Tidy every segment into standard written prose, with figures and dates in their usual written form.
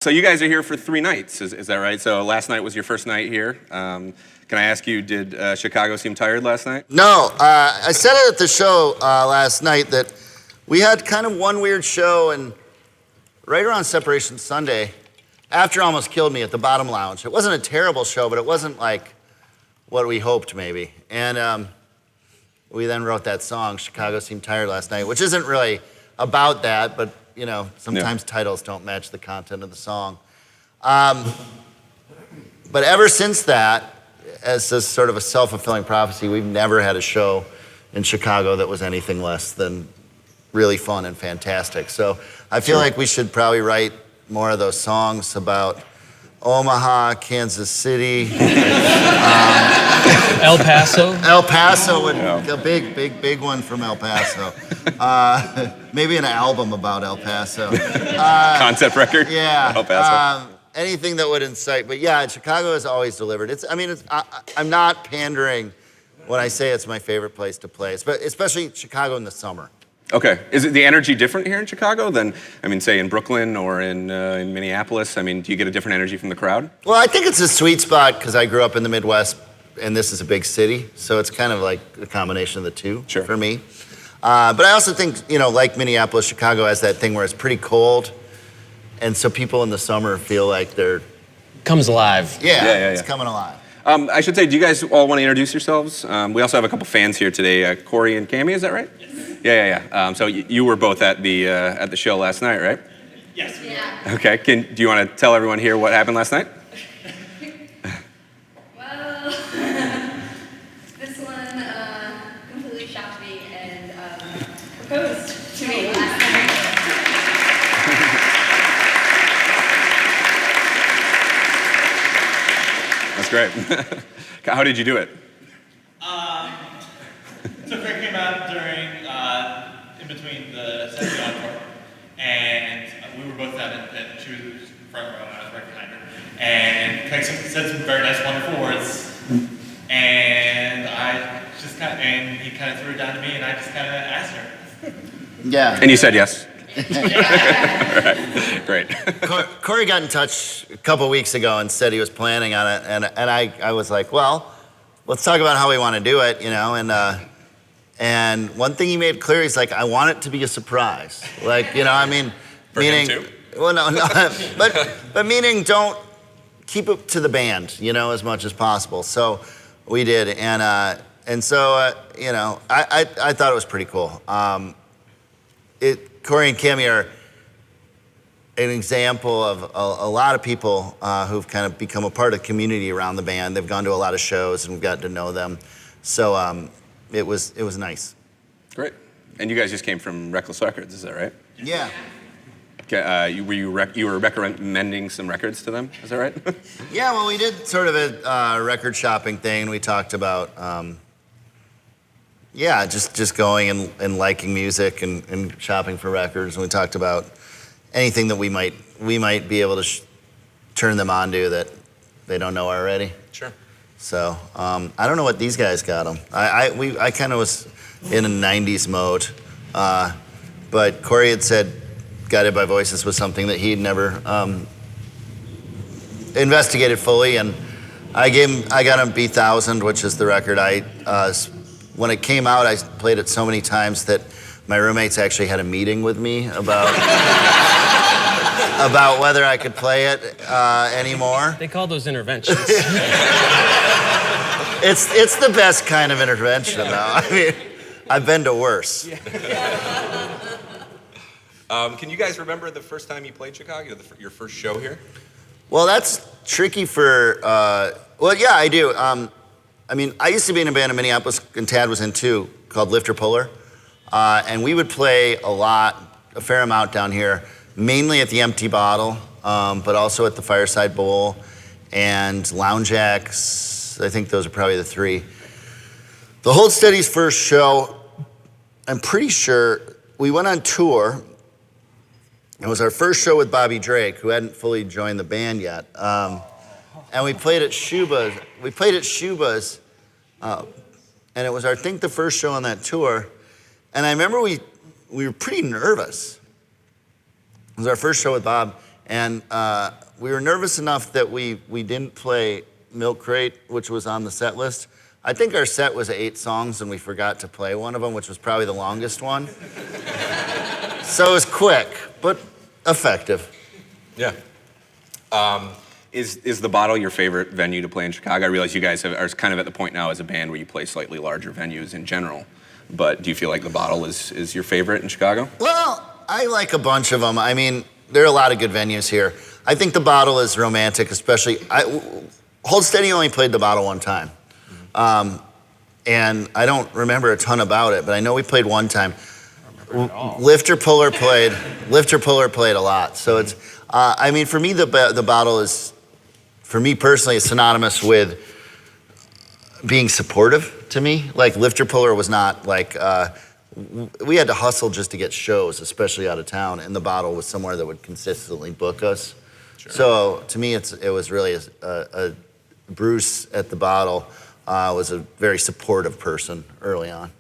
So you guys are here for 3 nights, is that right? So last night was your first night here. Can I ask you, did Chicago seem tired last night? No, I said it at the show last night that we had kind of one weird show, and right around Separation Sunday, After Almost Killed Me at the Bottom Lounge. It wasn't a terrible show, but it wasn't like what we hoped maybe. And we then wrote that song, Chicago Seemed Tired Last Night, which isn't really about that, but you know, sometimes titles don't match the content of the song. But ever since that, as this sort of a self-fulfilling prophecy, we've never had a show in Chicago that was anything less than really fun and fantastic. So I feel like we should probably write more of those songs about Omaha, Kansas City, El Paso. El Paso, a big one from El Paso. Maybe an album about El Paso. Concept record? Yeah. El Paso. Anything that would incite, but yeah, Chicago has always delivered. I'm not pandering when I say it's my favorite place to play, especially Chicago in the summer. Okay. Is it the energy different here in Chicago than, say, in Brooklyn or in Minneapolis? Do you get a different energy from the crowd? Well, I think it's a sweet spot because I grew up in the Midwest, and this is a big city, so it's kind of like a combination of the two for me. But I also think, like Minneapolis, Chicago has that thing where it's pretty cold, and so people in the summer feel like they're... Comes alive. Yeah, it's coming alive. I should say, do you guys all want to introduce yourselves? We also have a couple fans here today, Corey and Cami, is that right? Yes. Yeah. So you were both at the show last night, right? Yes. Yeah. Okay. Do you want to tell everyone here what happened last night? Well, this one completely shocked me and proposed to me last night. That's great. How did you do it? So Craig came out during, in between the set of the encore, and we were both out in the pit. She was front row and I was right behind her. And Craig said some very nice, wonderful words, and he kind of threw it down to me, and I just kind of asked her. Yeah. And you said yes? Yeah. Right. Great. Corey got in touch a couple weeks ago and said he was planning on it, and I was like, well, let's talk about how we want to do it, and one thing he made clear, he's like, I want it to be a surprise. Like, meaning, him too? well, no, but meaning don't keep it to the band, as much as possible. So we did, and so I thought it was pretty cool. Corey and Cami are an example of a lot of people who've kind of become a part of the community around the band. They've gone to a lot of shows and we've gotten to know them. So it was nice. Great. And you guys just came from Reckless Records, is that right? Yeah. Okay. You were recommending some records to them, is that right? Yeah. Well, we did sort of a record shopping thing. We talked about just going and liking music and shopping for records. And we talked about anything that we might be able to turn them on to that they don't know already. Sure. So I don't know what these guys got them. I kind of was in a 90s mode, but Corey had said Guided by Voices was something that he'd never investigated fully, and I got him B1000, which is the record. When it came out, I played it so many times that my roommates actually had a meeting with me about whether I could play it anymore. They call those interventions. It's the best kind of intervention, though. I've been to worse. Can you guys remember the first time you played Chicago, your first show here? Well, that's tricky for, yeah, I do. I used to be in a band in Minneapolis, and Tad was in too, called Lifter Puller. And we would play a fair amount down here, mainly at the Empty Bottle, but also at the Fireside Bowl and Lounge Acts. I think those are probably the 3. The Hold Steady's first show, I'm pretty sure we went on tour. It was our first show with Bobby Drake, who hadn't fully joined the band yet. And we played at Shuba's. And it was, I think, the first show on that tour. And I remember we were pretty nervous. It was our first show with Bob, And we were nervous enough that we didn't play Milk Crate, which was on the set list. I think our set was 8 songs and we forgot to play one of them, which was probably the longest one. So it was quick, but effective. Yeah. Is the Bottle your favorite venue to play in Chicago? I realize you guys are kind of at the point now as a band where you play slightly larger venues in general, but do you feel like the Bottle is your favorite in Chicago? Well, I like a bunch of them. I mean, there are a lot of good venues here. I think the Bottle is romantic, especially. Hold Steady only played the Bottle one time. And I don't remember a ton about it, but I know we played one time. Lifter Puller played a lot. So it's, I mean, for me, the Bottle is, for me personally, is synonymous with being supportive to me. Like Lifter Puller was not like, we had to hustle just to get shows, especially out of town, and the Bottle was somewhere that would consistently book us. Sure. So to me, it was really Bruce at the Bottle was a very supportive person early on.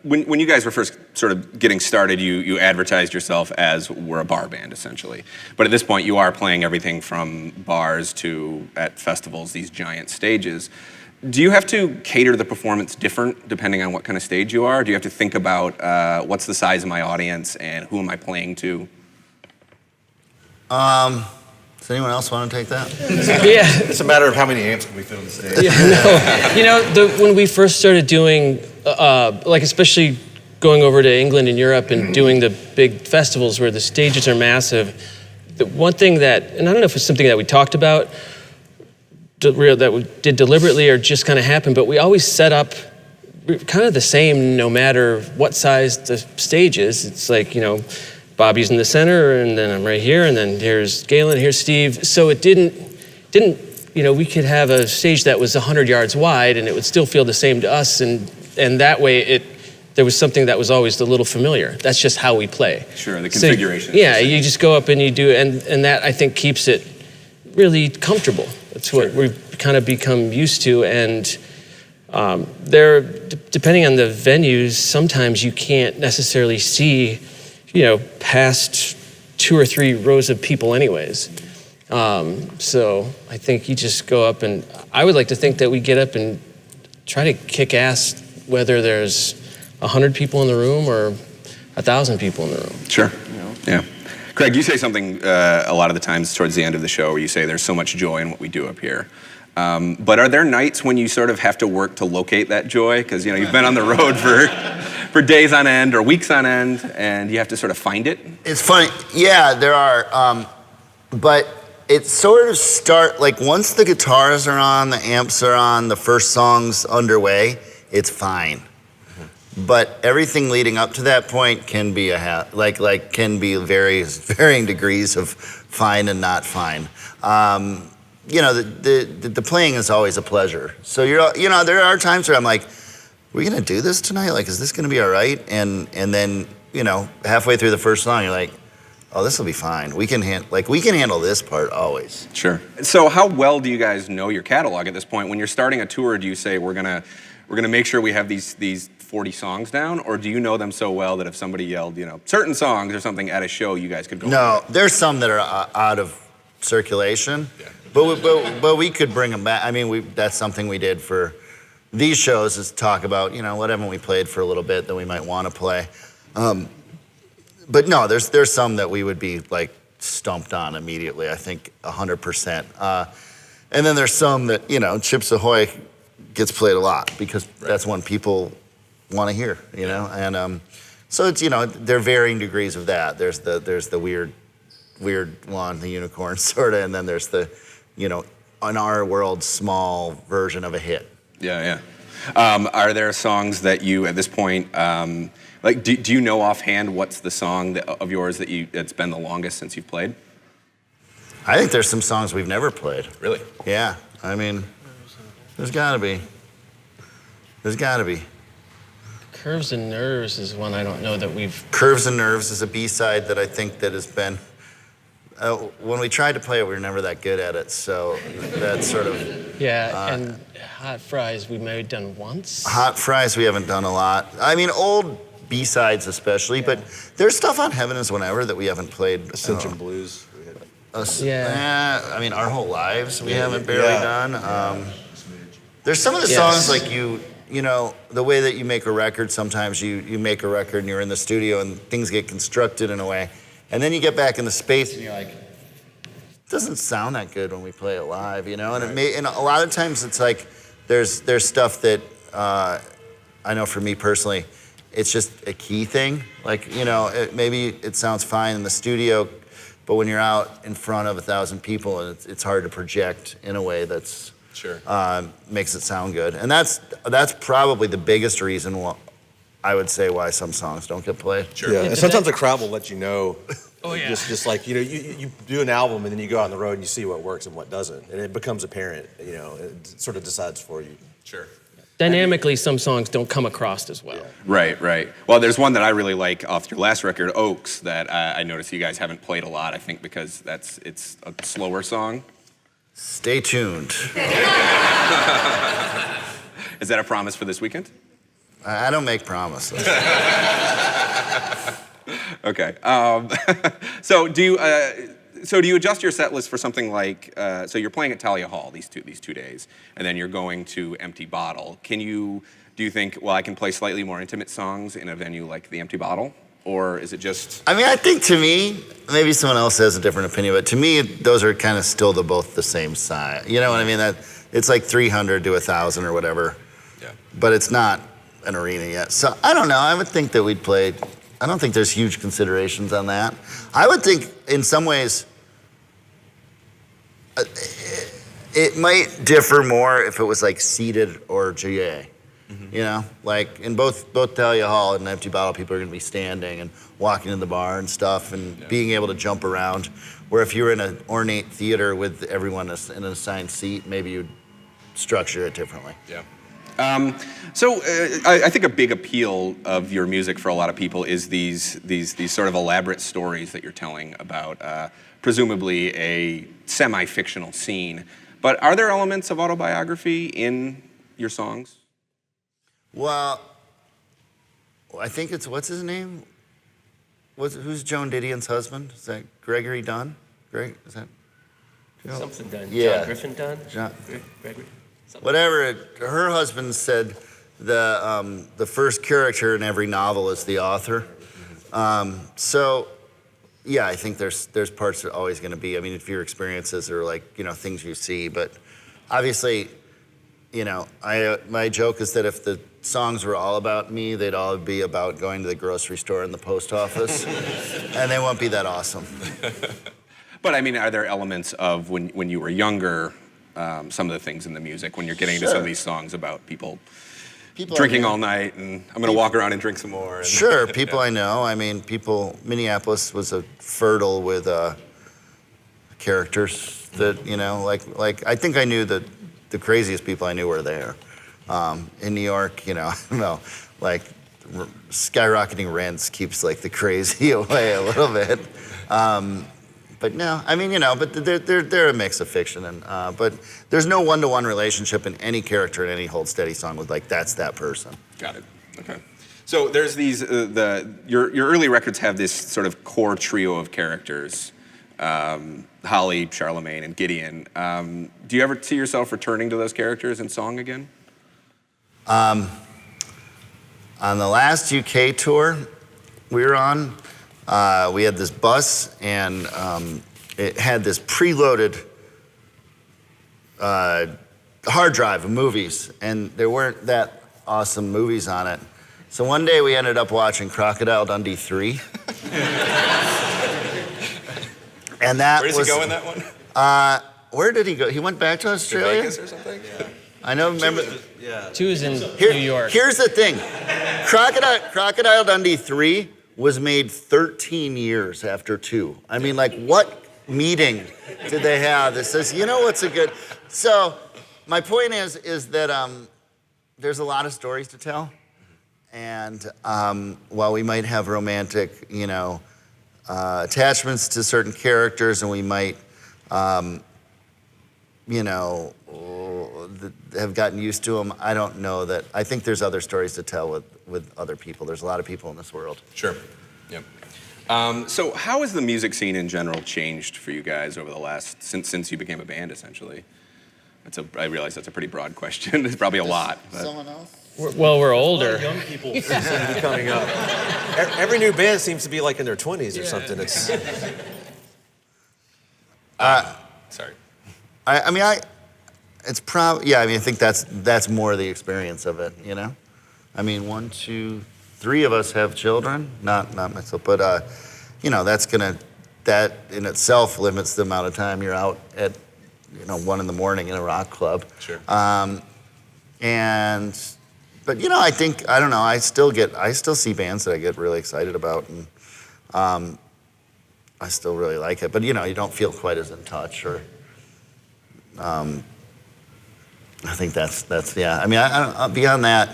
When you guys were first sort of getting started, you advertised yourself as we're a bar band, essentially. But at this point, you are playing everything from bars to, at festivals, these giant stages. Do you have to cater the performance different depending on what kind of stage you are? Do you have to think about what's the size of my audience and who am I playing to? Does anyone else want to take that? Yeah. It's a matter of how many amps can we fit on the stage. No. You know, when we first started doing, like especially going over to England and Europe and doing the big festivals where the stages are massive, the one thing that, and I don't know if it's something that we talked about, that we did deliberately or just kind of happened, but we always set up kind of the same no matter what size the stage is. It's like, you know, Bobby's in the center, and then I'm right here, and then here's Galen, here's Steve. So it didn't, you know, we could have a stage that was 100 yards wide, and it would still feel the same to us, and that way there was something that was always a little familiar. That's just how we play. Sure, the configuration. So, yeah, you just go up and you do, and that I think keeps it really comfortable. That's what we've kind of become used to, and depending on the venues, sometimes you can't necessarily see, you know, past 2 or 3 rows of people anyways. So I think you just go up, and I would like to think that we get up and try to kick ass whether there's 100 people in the room or 1,000 people in the room. Sure, yeah. Craig, you say something a lot of the times towards the end of the show where you say there's so much joy in what we do up here. But are there nights when you sort of have to work to locate that joy? Because, you know, you've been on the road for days on end or weeks on end, and you have to sort of find it? It's funny. Yeah, there are. But it sort of like once the guitars are on, the amps are on, the first song's underway, it's fine. But everything leading up to that point can be can be varying degrees of fine and not fine. You know, the playing is always a pleasure. So you know, there are times where I'm like, are we gonna do this tonight? Like, is this gonna be all right? And then, you know, halfway through the first song, you're like, oh, this will be fine. We can handle this part always. Sure. So how well do you guys know your catalog at this point? When you're starting a tour, do you say we're gonna make sure we have these 40 songs down, or do you know them so well that if somebody yelled, you know, certain songs or something at a show, you guys could go? No, there's some that are out of circulation, but we could bring them back. I mean, that's something we did for these shows, is talk about, you know, what haven't we played for a little bit that we might want to play. But no, there's some that we would be like stumped on immediately. I think 100%. And then there's some that, you know, Chips Ahoy gets played a lot because that's one people want to hear, you know. And so it's, you know, there are varying degrees of that. There's the weird one, the unicorn sort of, and then there's the, you know, in our world, small version of a hit. Yeah. Are there songs that you, at this point, like, do you know offhand what's the song of yours that's been the longest since you've played? I think there's some songs we've never played. Really? Yeah. I mean, there's gotta be. Curves and Nerves is one I don't know that we've... Curves and Nerves is a B-side that I think that has been... when we tried to play it, we were never that good at it, so that's sort of... Yeah, and Hot Fries we may have done once. Hot Fries we haven't done a lot. I mean, old B-sides especially, but there's stuff on Heaven is Whenever that we haven't played. Ascension Blues. I mean, Our Whole Lives we haven't barely done. There's some of the songs like you know, the way that you make a record, sometimes you make a record and you're in the studio and things get constructed in a way. And then you get back in the space and you're like, it doesn't sound that good when we play it live, you know? And and a lot of times it's like, there's stuff that I know for me personally, it's just a key thing. Like, you know, maybe it sounds fine in the studio, but when you're out in front of 1,000 people, it's hard to project in a way that's makes it sound good. And that's probably the biggest reason I would say why some songs don't get played. Yeah, and sometimes the crowd will let you know. Oh yeah. Just like, you know, you do an album and then you go out on the road and you see what works and what doesn't. And it becomes apparent, you know, it sort of decides for you. Sure. Dynamically, some songs don't come across as well. Right. Well, there's one that I really like off your last record, Oaks, that I noticed you guys haven't played a lot, I think because it's a slower song. Stay tuned. Is that a promise for this weekend? I don't make promises. Okay. So do you adjust your set list for something like so you're playing at Talia Hall these two days, and then you're going to Empty Bottle. Do you think, well, I can play slightly more intimate songs in a venue like the Empty Bottle, or is it just? I mean, I think to me, maybe someone else has a different opinion, but to me, those are kind of still both the same size. You know what I mean? That it's like 300 to 1,000 or whatever. Yeah. But it's not an arena yet. So I don't know. I would think that we'd play. I don't think there's huge considerations on that. I would think in some ways it might differ more if it was like seated or GA. You know, like in both Talia Hall and Empty Bottle, people are going to be standing and walking in the bar and stuff and being able to jump around. Where if you were in an ornate theater with everyone in an assigned seat, maybe you'd structure it differently. Yeah. I think a big appeal of your music for a lot of people is these sort of elaborate stories that you're telling about presumably a semi-fictional scene. But are there elements of autobiography in your songs? Well, I think it's, what's his name? Who's Joan Didion's husband? Is that Gregory Dunn? Is that? Something done. Yeah. John Griffin done. Gregory. Whatever. Her husband said the first character in every novel is the author. So, yeah, I think there's parts that are always going to be. I mean, if your experiences are like, you know, things you see, but obviously, you know, my joke is that if the songs were all about me, they'd all be about going to the grocery store and the post office, and they won't be that awesome. But I mean, are there elements of when you were younger, some of the things in the music, when you're getting into some of these songs about people drinking all night and I'm going to walk around and drink some more? And Sure, people I know. I mean, Minneapolis was fertile with characters that, you know, like I think I knew that the craziest people I knew were there. In New York, you know, I don't know, like skyrocketing rents keeps like the crazy away a little bit. But no, I mean, you know, but they're a mix of fiction and but there's no one-to-one relationship in any character in any Hold Steady song with like that's that person. Got it. Okay. So there's these your early records have this sort of core trio of characters, Holly, Charlemagne, and Gideon. Do you ever see yourself returning to those characters in song again? On the last UK tour we were on, we had this bus and it had this preloaded hard drive of movies, and there weren't that awesome movies on it. So one day we ended up watching Crocodile Dundee 3. And that Where does was, he go in that one? where did he go? He went back to Australia? Vegas or something? Yeah. I know, remember. Two is in New York. Here's the thing. Crocodile Dundee 3 was made 13 years after 2. I mean, like, what meeting did they have that says, you know what's a good... So, my point is that there's a lot of stories to tell. And while we might have romantic, you know, attachments to certain characters, and we might, you know, that have gotten used to them. I don't know that. I think there's other stories to tell with other people. There's a lot of people in this world. Sure. Yep. So how has the music scene in general changed for you guys over the last since you became a band, essentially? I realize that's a pretty broad question. It's probably a lot. But. Someone else? We're older. Young people seem to be coming up. Every new band seems to be like in their 20s or something. It's Sorry. It's probably, I think that's more the experience of it, you know? I mean, 1, 2, 3 of us have children, not myself, but, that in itself limits the amount of time you're out at, 1 in the morning in a rock club. Sure. But I think, I don't know, I still see bands that I get really excited about, and I still really like it. But you don't feel quite as in touch, or I think that's yeah. I mean, beyond that,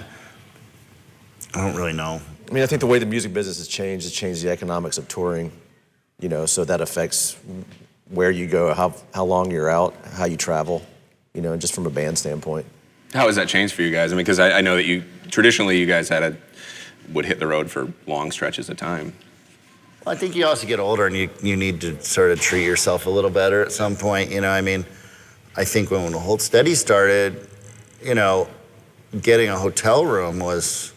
I don't really know. I mean, I think the way the music business has changed the economics of touring, so that affects where you go, how long you're out, how you travel, and just from a band standpoint. How has that changed for you guys? I mean, because I know that traditionally you guys would hit the road for long stretches of time. Well, I think you also get older and you need to sort of treat yourself a little better at some point. I mean, I think when Hold Steady started, getting a hotel room was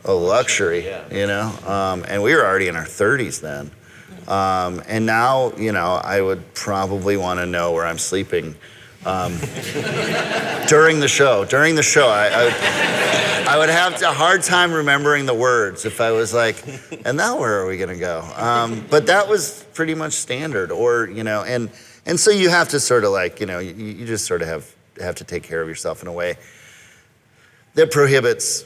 a luxury, and we were already in our 30s then. And now, I would probably want to know where I'm sleeping during the show. I would have a hard time remembering the words if I was like, and now where are we going to go? But that was pretty much standard, and so you have to sort of you just sort of have to take care of yourself in a way that prohibits,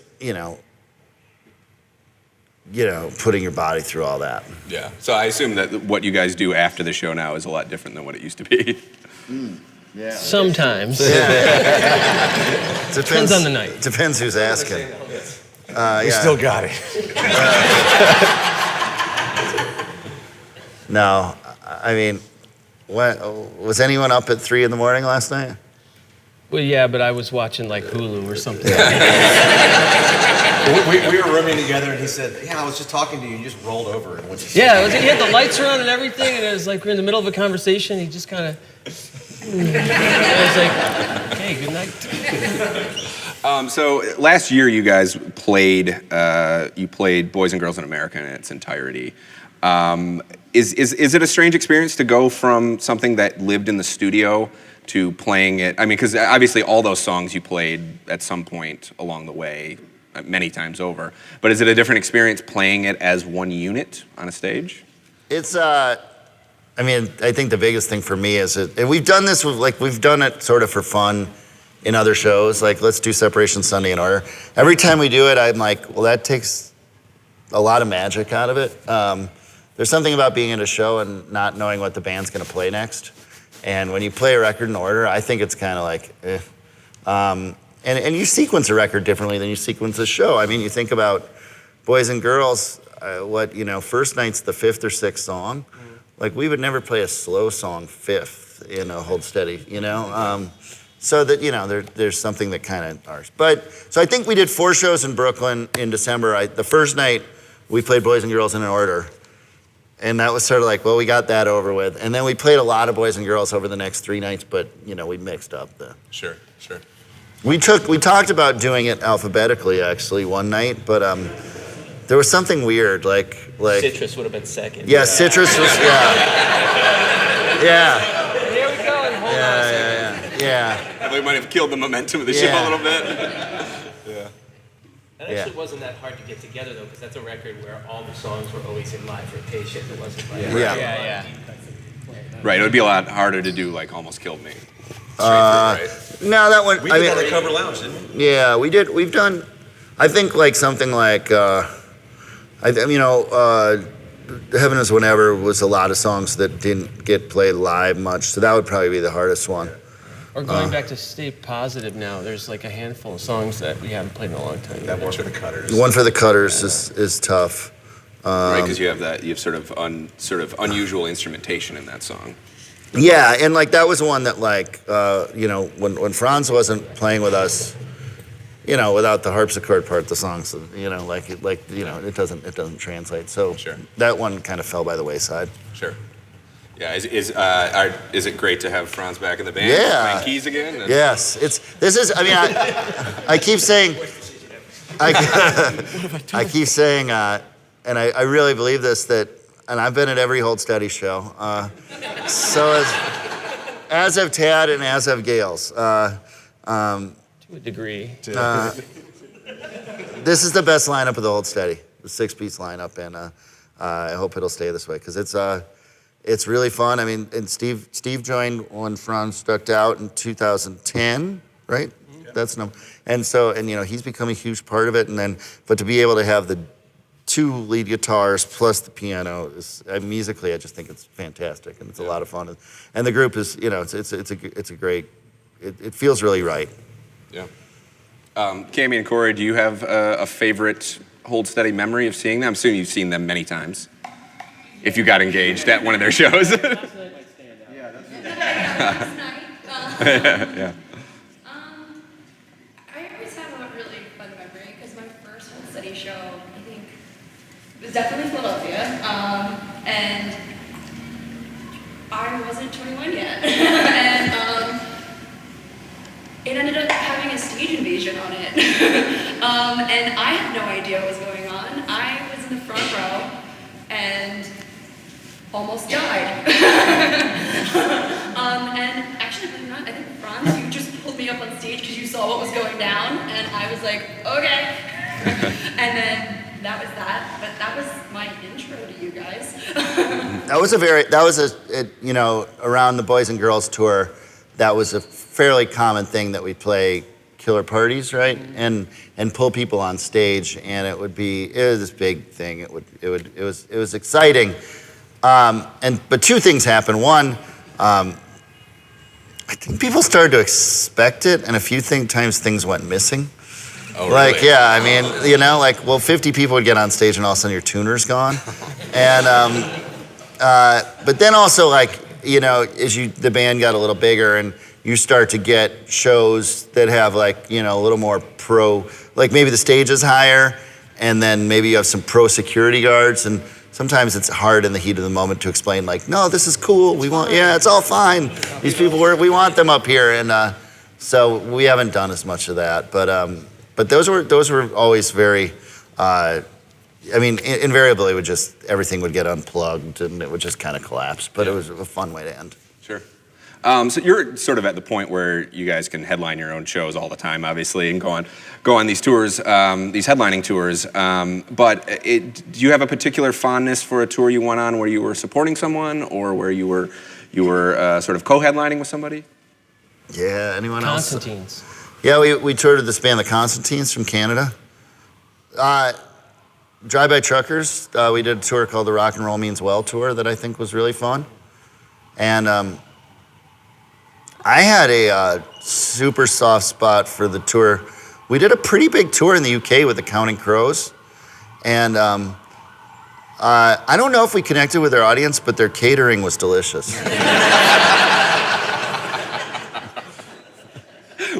putting your body through all that. Yeah. So I assume that what you guys do after the show now is a lot different than what it used to be. Yeah. Sometimes. Depends on the night. Depends who's asking. We still got it. No, I mean, was anyone up at 3 in the morning last night? Well, yeah, but I was watching like Hulu or something. We were rooming together, and he said, "Yeah, I was just talking to you, and you just rolled over and went to sleep." Yeah, he had the lights on and everything, and it was like we're in the middle of a conversation. He just kind of. I was like, "Okay, good night." So last year, you guys played Boys and Girls in America in its entirety. Is it a strange experience to go from something that lived in the studio to playing it? I mean, because obviously all those songs you played at some point along the way, many times over. But is it a different experience playing it as one unit on a stage? It's I think the biggest thing for me is and we've done this we've done it sort of for fun in other shows. Like, let's do Separation Sunday in Order. Every time we do it, I'm like, well, that takes a lot of magic out of it. There's something about being in a show and not knowing what the band's going to play next. And when you play a record in order, I think it's kind of like, and you sequence a record differently than you sequence a show. I mean, you think about Boys and Girls, first night's the 5th or 6th song. Like, we would never play a slow song 5th in a Hold Steady, so that, there's something that kind of ours. So I think we did 4 shows in Brooklyn in December. The first night, we played Boys and Girls in an order. And that was sort of like, well, we got that over with. And then we played a lot of Boys and Girls over the next 3 nights, but, we mixed up the... Sure. We talked about doing it alphabetically, actually, one night, but there was something weird, like... Citrus would have been second. Yeah, Citrus was, yeah. Here we go, and hold on a second. Yeah. We might have killed the momentum of the show a little bit. That actually wasn't that hard to get together, though, because that's a record where all the songs were always in live rotation. It wasn't like... Yeah. Right, it would be a lot harder to do, like, Almost Killed Me. No, that one... We did that at Cover Lounge, didn't we? Yeah, we did. We've done, I think, like, something like, Heaven is Whenever was a lot of songs that didn't get played live much, so that would probably be the hardest one. Or going back to Stay Positive now, there's like a handful of songs that we haven't played in a long time. That One for the Cutters. One for the Cutters is tough. Right, because you have sort of unusual instrumentation in that song. Yeah, and like that was one that like when Franz wasn't playing with us, without the harpsichord part, the songs, it doesn't translate. So Sure. that one kind of fell by the wayside. Sure. Yeah, is it great to have Franz back in the band? Yeah. Playing keys again? Yes, I keep saying, I keep saying, and I really believe this, and I've been at every Hold Steady show. So as have Tad and as have Gales. To a degree. This is the best lineup of the Hold Steady, the 6-piece lineup, and I hope it'll stay this way because it's really fun. I mean, and Steve joined when Franz stuck out in 2010, right? Yeah. That's no, and he's become a huge part of it. But to be able to have the 2 lead guitars plus the piano musically, I just think it's fantastic and it's a lot of fun. And the group is, it's a great. It feels really right. Yeah. Cammy and Corey, do you have a favorite Hold Steady memory of seeing them? I'm assuming you've seen them many times. If you got engaged at one of their shows. Yeah. I always have a really fun memory because my first Hold Steady show, I think, was definitely Philadelphia, and I wasn't 21 yet, and it ended up having a stage invasion on it, and I had no idea what was going on. I was in the front row and almost died. And actually, believe it or not, I think Franz, you just pulled me up on stage because you saw what was going down, and I was like, okay. And then that was that, but that was my intro to you guys. Around the Boys and Girls Tour, that was a fairly common thing that we play killer parties, right? Mm-hmm. And pull people on stage, and it was this big thing. It was exciting. But 2 things happened. One, I think people started to expect it, and a few times things went missing. Oh, really? Yeah, I mean, 50 people would get on stage, and all of a sudden your tuner's gone. And but then also, as the band got a little bigger, and you start to get shows that have a little more pro, maybe the stage is higher, and then maybe you have some pro security guards, and sometimes it's hard in the heat of the moment to explain, no, this is cool. It's all fine. These people, we want them up here, and so we haven't done as much of that. But those were always very. Invariably, everything would get unplugged, and it would just kind of collapse. But it was a fun way to end. Sure. So you're sort of at the point where you guys can headline your own shows all the time, obviously, and go on these tours, these headlining tours. But do you have a particular fondness for a tour you went on where you were supporting someone, or where you were sort of co-headlining with somebody? Yeah. Anyone else? Constantines. Yeah, we toured with this band, the Constantines from Canada. Drive-By Truckers. We did a tour called the Rock and Roll Means Well tour that I think was really fun, and. I had a super soft spot for the tour. We did a pretty big tour in the UK with the Counting Crows. And I don't know if we connected with their audience, but their catering was delicious.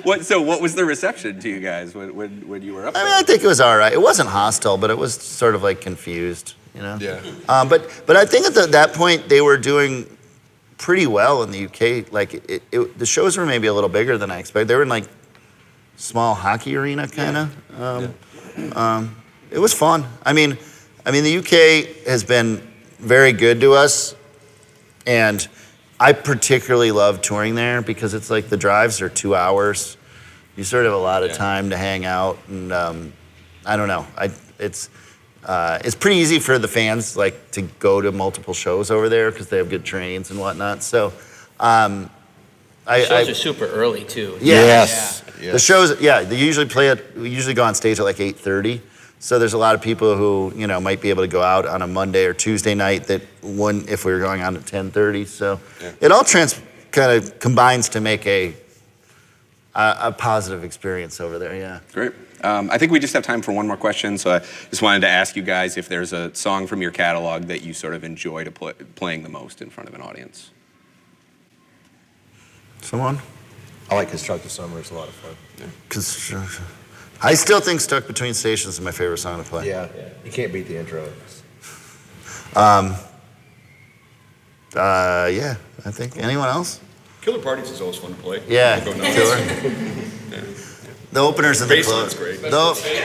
What was the reception to you guys when you were up there? I think it was all right. It wasn't hostile, but it was sort of confused, Yeah. But I think at that point they were doing pretty well in the UK. The shows were maybe a little bigger than I expected. They were in small hockey arena kind of. It was fun. I mean, the UK has been very good to us, and I particularly love touring there because it's the drives are 2 hours. You sort of have a lot of time to hang out, and I don't know. It's pretty easy for the fans to go to multiple shows over there because they have good trains and whatnot. So, shows are super early too. Yes. The shows. Yeah, they usually we usually go on stage at 8:30. So there's a lot of people who might be able to go out on a Monday or Tuesday night that wouldn't if we were going on at 10:30. So it all kind of combines to make a positive experience over there. Yeah. Great. I think we just have time for one more question, so I just wanted to ask you guys if there's a song from your catalog that you sort of enjoy playing the most in front of an audience. Someone? I like Constructive Summer. It's a lot of fun. Construction. I still think Stuck Between Stations is my favorite song to play. Yeah, you can't beat the intro. Yeah, I think. Anyone else? Killer Parties is always fun to play. Yeah, We'll go nuts. Killer. The openers and the Bassline's close. great.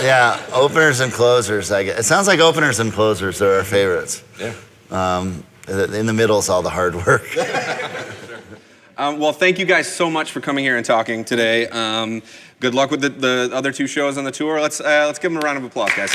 Yeah, openers and closers. I guess. It sounds like openers and closers are our favorites. Yeah. In the middle is all the hard work. Well, thank you guys so much for coming here and talking today. Good luck with the other two shows on the tour. Let's give them a round of applause, guys.